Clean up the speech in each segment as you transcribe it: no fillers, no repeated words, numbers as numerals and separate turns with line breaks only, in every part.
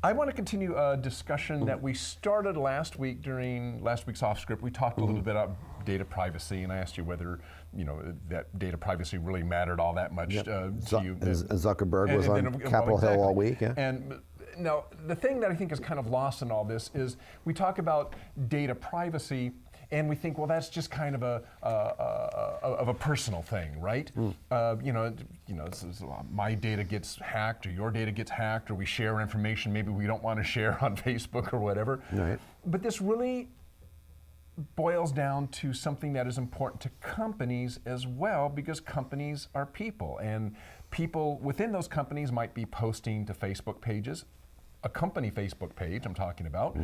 I want to continue a discussion that we started last week during last week's off script. We talked a little bit about data privacy, and I asked you whether that data privacy really mattered all that much to you.
Zuckerberg was on Capitol Hill all week. Yeah.
And now the thing that I think is kind of lost in all this is we talk about data privacy, and we think, well, that's just kind of a personal thing, right? My data gets hacked, or your data gets hacked, or we share information maybe we don't want to share on Facebook or whatever.
Right.
But this really boils down to something that is important to companies as well, because companies are people, and people within those companies might be posting to Facebook pages. A company Facebook page I'm talking about.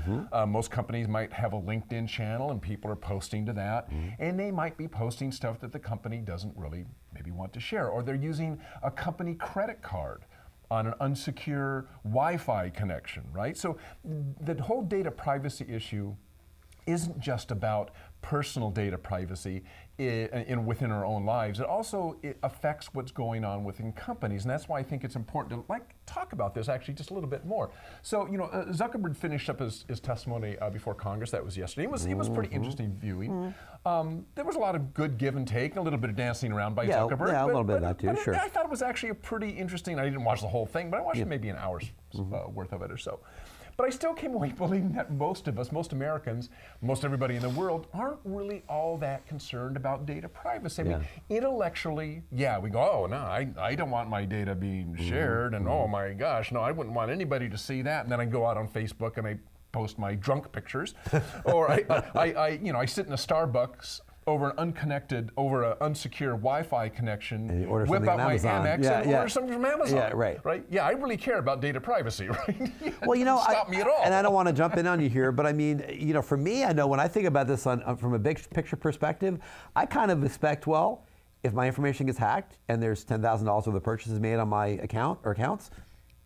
Most companies might have a LinkedIn channel and people are posting to that, and they might be posting stuff that the company doesn't really maybe want to share, or they're using a company credit card on an unsecure Wi-Fi connection, right? So the whole data privacy issue isn't just about personal data privacy within our own lives. It affects what's going on within companies, and that's why I think it's important to talk about this actually just a little bit more. So Zuckerberg finished up his testimony before Congress. That was yesterday. It was pretty interesting viewing. There was a lot of good give and take, and a little bit of dancing around by Zuckerberg.
Yeah, a little bit of that too. Sure.
I thought it was actually a pretty interesting. I didn't watch the whole thing, but I watched maybe an hour's worth of it or so. But I still came away believing that most of us, most Americans, most everybody in the world aren't really all that concerned about data privacy. I mean, intellectually, yeah, we go, oh, no, I don't want my data being shared, and oh my gosh, no, I wouldn't want anybody to see that. And then I go out on Facebook and I post my drunk pictures, or I sit in a Starbucks over an unsecure Wi-Fi connection,
and you order
whip out my Amex and order something from Amazon.
Yeah, right.
Yeah, I really care about data privacy, right?
Well,
stop me at all.
And I don't want to jump in on you here, but I mean, for me, I know when I think about this from a big picture perspective, I kind of expect, well, if my information gets hacked and there's $10,000 worth of purchases made on my account or accounts,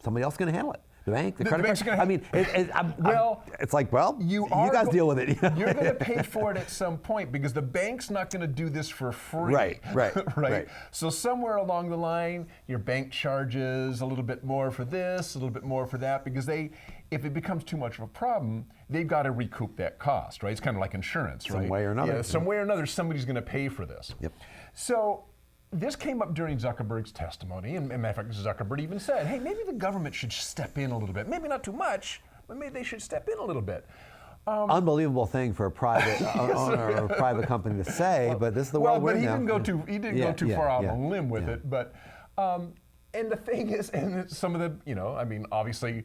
somebody else is going to handle it. The bank, the credit card. I mean, it's like, well, you guys deal with it.
You're going to pay for it at some point, because the bank's not going to do this for free.
Right.
So somewhere along the line, your bank charges a little bit more for this, a little bit more for that, because if it becomes too much of a problem, they've got to recoup that cost, right? It's kind of like insurance, right?
Some way or another.
Yeah, some way or another, somebody's going to pay for this.
Yep.
So this came up during Zuckerberg's testimony, and matter of fact, Zuckerberg even said, hey, maybe the government should step in a little bit. Maybe not too much, but maybe they should step in a little bit.
Unbelievable thing for a private owner or a private company to say, but this is the world we're in now.
He didn't go too far out on a limb with it, but and the thing is, and some of the, obviously,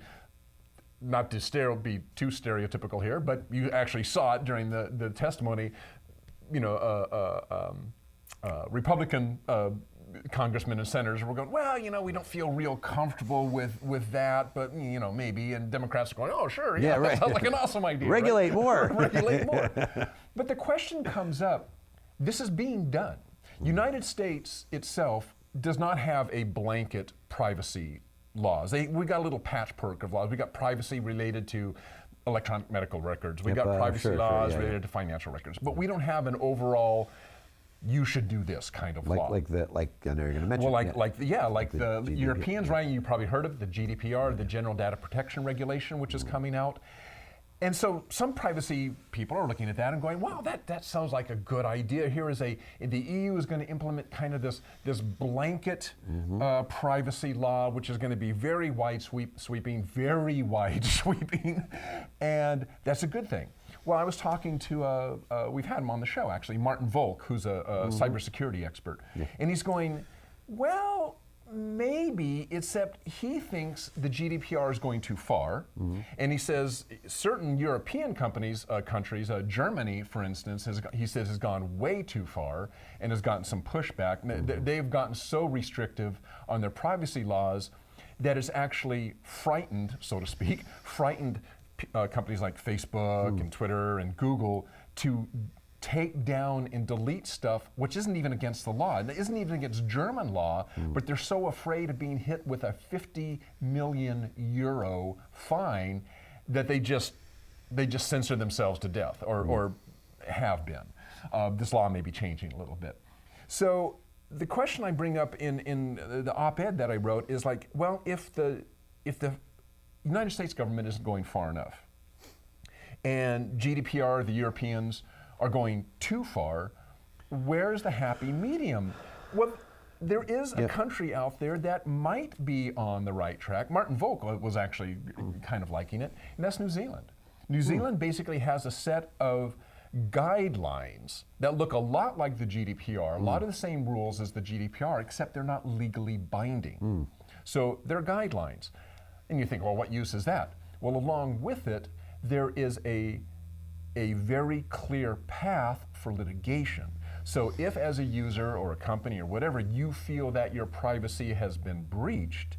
not to be too stereotypical here, but you actually saw it during the testimony, Republican congressmen and senators were going, well, we don't feel real comfortable with that, but maybe. And Democrats are going, oh, sure, yeah,
right.
That sounds like an awesome idea.
Regulate more.
Regulate more. But the question comes up, this is being done. United States itself does not have a blanket privacy laws. We got a little patchwork of laws. We got privacy related to electronic medical records. We got privacy laws related to financial records. But we don't have an overall, you should do this kind of law.
I know you're going to mention.
Well, the Europeans, right? You probably heard of the GDPR, the General Data Protection Regulation, which is coming out. And so some privacy people are looking at that and going, wow, that sounds like a good idea. The EU is going to implement kind of this blanket privacy law, which is going to be very sweeping, and that's a good thing. Well, I was talking to, we've had him on the show actually, Martin Volk, who's a cybersecurity expert. Yeah. And he's going, well, maybe, except he thinks the GDPR is going too far. And he says certain European countries, Germany, for instance, he says has gone way too far and has gotten some pushback. They've gotten so restrictive on their privacy laws that it's actually frightened, so to speak, companies like Facebook and Twitter and Google to take down and delete stuff which isn't even against the law. It isn't even against German law, but they're so afraid of being hit with a 50 million euro fine that they just censor themselves to death, or have been. This law may be changing a little bit. So the question I bring up in the op-ed that I wrote is like, well, if the United States government isn't going far enough, and GDPR, the Europeans, are going too far, where's the happy medium? Well, there is a country out there that might be on the right track. Martin Volk was actually kind of liking it, and that's New Zealand. New Zealand basically has a set of guidelines that look a lot like the GDPR, a lot of the same rules as the GDPR, except they're not legally binding. So they're guidelines. And you think, well, what use is that? Well, along with it, there is a very clear path for litigation. So if as a user or a company or whatever, you feel that your privacy has been breached,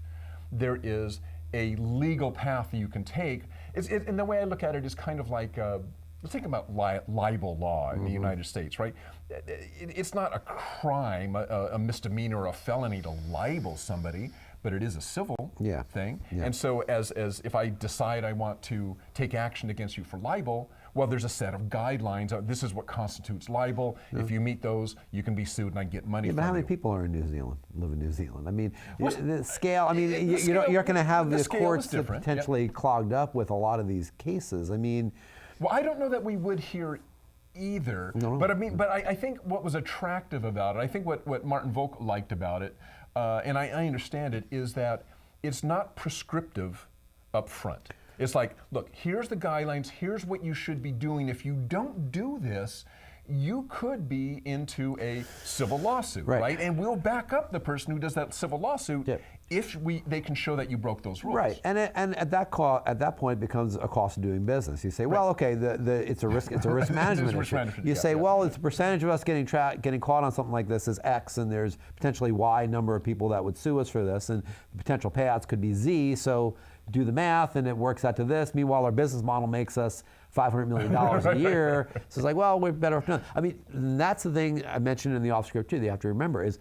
there is a legal path that you can take. And the way I look at it is kind of like, let's think about libel law in the United States, right? It's not a crime, a misdemeanor or a felony to libel somebody, but it is a civil thing. And so as if I decide I want to take action against you for libel, well, there's a set of guidelines. This is what constitutes libel. If you meet those, you can be sued and I get money from you.
But how many people are in New Zealand, live in New Zealand? I mean, the scale, I mean, you're going to have the courts potentially clogged up with a lot of these cases. I mean,
well, I don't know that we would here either. But I mean, I think what was attractive about it, I think what Martin Volk liked about it, and I understand it, is that it's not prescriptive up front. It's like, look, here's the guidelines, here's what you should be doing. If you don't do this, you could be into a civil lawsuit, right? And we'll back up the person who does that civil lawsuit if they can show that you broke those rules.
Right, and at that point it becomes a cost of doing business. You say, well, okay, it's a risk management issue. You say, well, it's a percentage of us getting caught on something like this is X, and there's potentially Y number of people that would sue us for this, and the potential payouts could be Z. So do the math, and it works out to this. Meanwhile, our business model makes us $500 million a year. So it's like, well, we're better off. I mean, that's the thing I mentioned in the off script too, that you have to remember is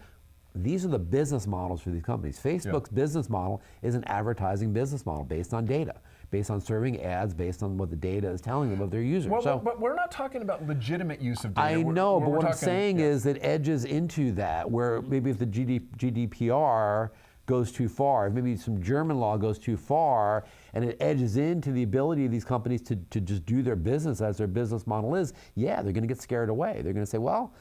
these are the business models for these companies. Facebook's business model is an advertising business model based on data, based on serving ads, based on what the data is telling them of their users.
Well, but we're not talking about legitimate use of data.
I know, but what I'm saying is it edges into that, where maybe if the GDPR goes too far, maybe some German law goes too far, and it edges into the ability of these companies to just do their business as their business model is, they're going to get scared away. They're going to say, well,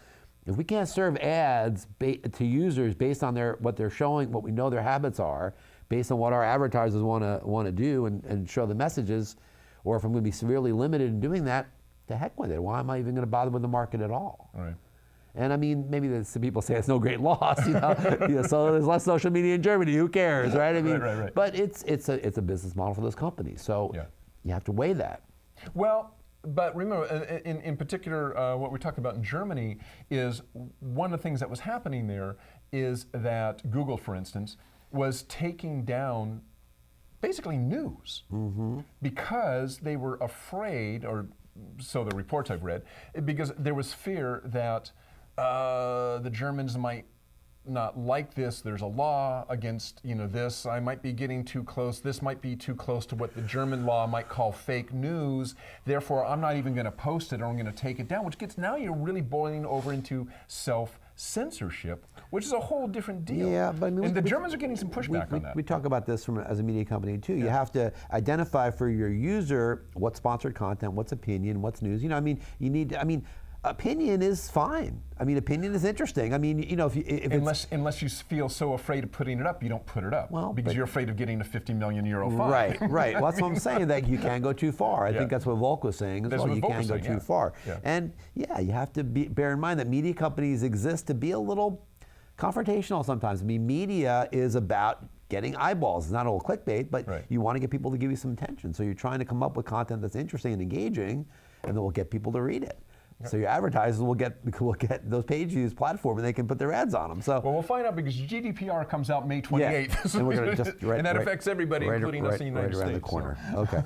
if we can't serve ads to users based on what they're showing, what we know their habits are, based on what our advertisers want to do and show the messages, or if I'm going to be severely limited in doing that, to heck with it. Why am I even going to bother with the market at all?
Right.
And I mean, maybe some people say it's no great loss, so there's less social media in Germany. Who cares, right? I mean,
right.
But it's a business model for those companies. So you have to weigh that.
Well, but remember, in particular, what we're talking about in Germany is one of the things that was happening there is that Google, for instance, was taking down basically news because they were afraid, or so the reports I've read, because there was fear that the Germans might not like this. There's a law against this. I might be getting too close. This might be too close to what the German law might call fake news. Therefore, I'm not even going to post it, or I'm going to take it down. Which gets, now you're really boiling over into self-censorship, which is a whole different deal.
Yeah, but I mean,
and the Germans are getting some pushback on that.
We talk about this as a media company too. You have to identify for your user what's sponsored content, what's opinion, what's news. Opinion is fine. I mean, opinion is interesting. I mean,
unless you feel so afraid of putting it up, you don't put it up.
Well,
because you're afraid of getting a €50 million fine.
Right. Well, that's what I'm saying, that you can go too far. I think that's what Volk was saying as well. You can go too far. And you have to bear in mind that media companies exist to be a little confrontational sometimes. I mean, media is about getting eyeballs. It's not all clickbait, but you want to get people to give you some attention. So you're trying to come up with content that's interesting and engaging, and that will get people to read it. So your advertisers will get those page views platform, and they can put their ads on them. So
we'll find out, because GDPR comes out May 28th,
and we're gonna just
and that affects everybody, including us in the United States.
Right around the corner. Okay.